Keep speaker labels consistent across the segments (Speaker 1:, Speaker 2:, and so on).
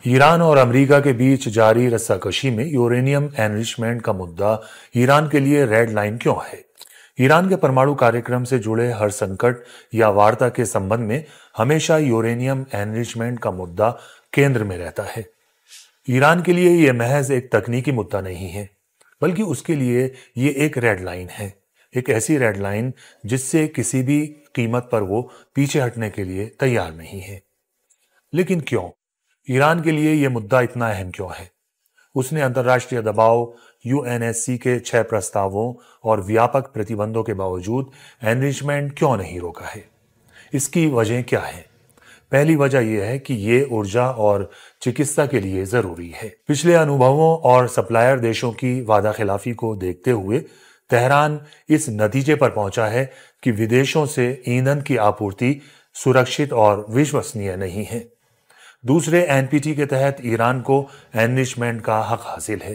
Speaker 1: Iran और America के बीच जारी रस्साकशी में यूरेनियम एनरिचमेंट का मुद्दा ईरान के लिए रेड लाइन क्यों है? ईरान के परमाणु कार्यक्रम से जुड़े हर संकट या वार्ता के संबंध में हमेशा यूरेनियम एनरिचमेंट का मुद्दा केंद्र में रहता है। ईरान के लिए यह महज एक तकनीकी मुद्दा नहीं है, बल्कि उसके लिए ये एक रेड लाइन है, एक ऐसी रेड लाइन जिससे किसी भी कीमत पर वो पीछे हटने के लिए तैयार नहीं है। लेकिन क्यों? ईरान के लिए यह मुद्दा इतना अहम क्यों है? उसने अंतर्राष्ट्रीय दबाव, यूएनएससी के 6 प्रस्तावों और व्यापक प्रतिबंधों के बावजूद एनरिचमेंट क्यों नहीं रोका है? इसकी वजह क्या है? पहली वजह यह है कि ये ऊर्जा और चिकित्सा के लिए जरूरी है। पिछले अनुभवों और सप्लायर देशों की वादा खिलाफी को देखते हुए तेहरान इस नतीजे पर पहुंचा है कि विदेशों से ईंधन की आपूर्ति सुरक्षित और विश्वसनीय नहीं है। दूसरे एनपीटी के तहत ईरान को एनरिचमेंट का हक हासिल है।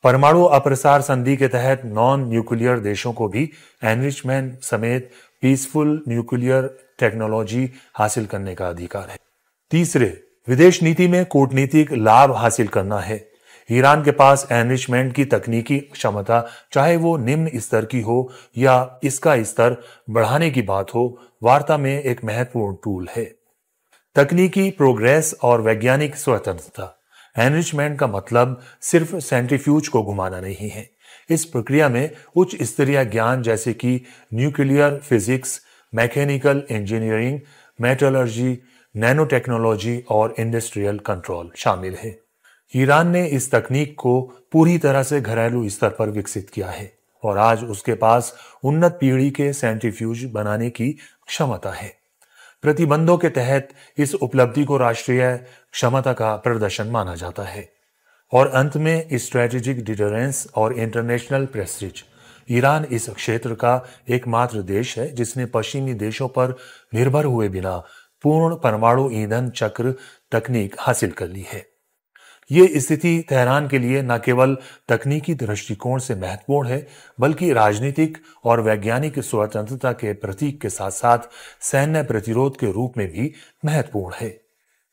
Speaker 1: परमाणु अप्रसार संधि के तहत नॉन न्यूक्लियर देशों को भी एनरिचमेंट समेत पीसफुल न्यूक्लियर टेक्नोलॉजी हासिल करने का अधिकार है। तीसरे, विदेश नीति में कूटनीतिक लाभ हासिल करना है। ईरान के पास एनरिचमेंट की तकनीकी क्षमता, चाहे वो निम्न स्तर की हो या इसका स्तर बढ़ाने की बात हो, वार्ता में एक महत्वपूर्ण टूल है। तकनीकी प्रोग्रेस और वैज्ञानिक स्वतंत्रता। एनरिचमेंट का मतलब सिर्फ सेंट्रीफ्यूज को घुमाना नहीं है। इस प्रक्रिया में उच्च स्तरीय ज्ञान जैसे कि nuclear physics, mechanical engineering, metallurgy, nano technology और इंडस्ट्रियल कंट्रोल शामिल है। ईरान ने इस तकनीक को पूरी तरह से घरेलू स्तर पर विकसित किया है और आज उसके पास उन्नत पीढ़ी के सेंट्रीफ्यूज बनाने की क्षमता है। प्रतिबंधों के तहत इस उपलब्धि को राष्ट्रीय क्षमता का प्रदर्शन माना जाता है। और अंत में स्ट्रेटेजिक डिटरेंस और इंटरनेशनल प्रेस्टीज। ईरान इस क्षेत्र का एकमात्र देश है जिसने पश्चिमी देशों पर निर्भर हुए बिना पूर्ण परमाणु ईंधन चक्र तकनीक हासिल कर ली है। ये स्थिति तेहरान के लिए न केवल तकनीकी दृष्टिकोण से महत्वपूर्ण है, बल्कि राजनीतिक और वैज्ञानिक स्वतंत्रता के प्रतीक के साथ साथ सैन्य प्रतिरोध के रूप में भी महत्वपूर्ण है।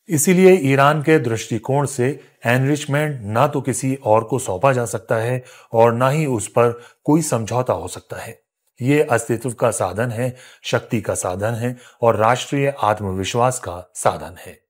Speaker 1: इसीलिए ईरान के दृष्टिकोण से एनरिचमेंट न तो किसी और को सौंपा जा सकता है और न ही उस पर कोई समझौता हो सकता है। ये अस्तित्व का साधन है, शक्ति का साधन है और राष्ट्रीय आत्मविश्वास का साधन है।